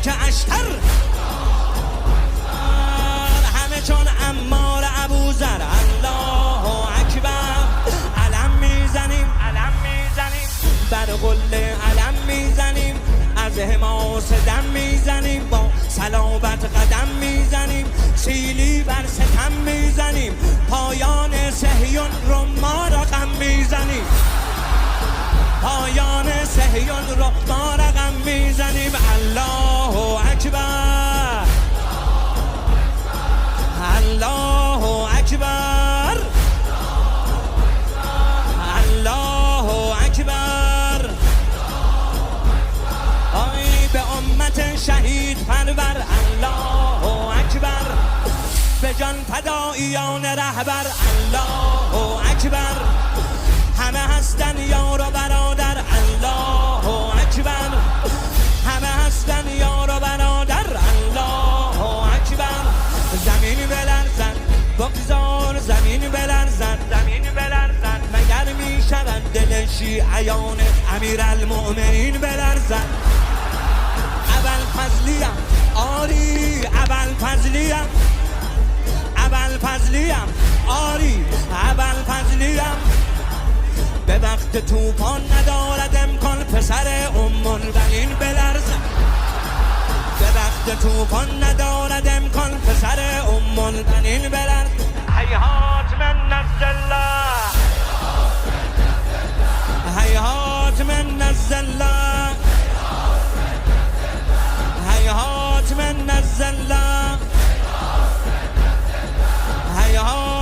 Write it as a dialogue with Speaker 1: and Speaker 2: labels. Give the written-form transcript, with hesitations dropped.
Speaker 1: ملک اشتر، همه چون عمار ابوذر. الله اکبر. علم میزنیم، علم میزنیم، بر قله علم میزنیم، از حماس دم میزنیم، با صلابت قدم میزنیم، سیلی بر ستم میزنیم، پایان صهیون رو ما رقم میزنیم، پایان صهیون رو ما رقم میزنیم. الله اکبر، الله اکبر، الله اکبر. آی به امت شهید پرور. الله اکبر. به جان فداییان رهبر. الله اکبر. همه هستن یار و برادر. الله اکبر. همه هستن یار و برادر. الله اکبر. زمین بلرزد بگذار زمین بلرزد، زمین بلرزد، مگر می شود دل شیعیان امیرالمؤمنین بلرزد. ابوالفضلیم آری، ابوالفضلیم، ابوالفضلیم آری، ابوالفضلیم. به وقت طوفان ندارد امکان پسر المنبرین بلرزد، به وقت طوفان ندارد امکان پسر المنبرین بلرزد. هیهات من نزل الله، هیهات من نزل الله، هیهات من نزل الله.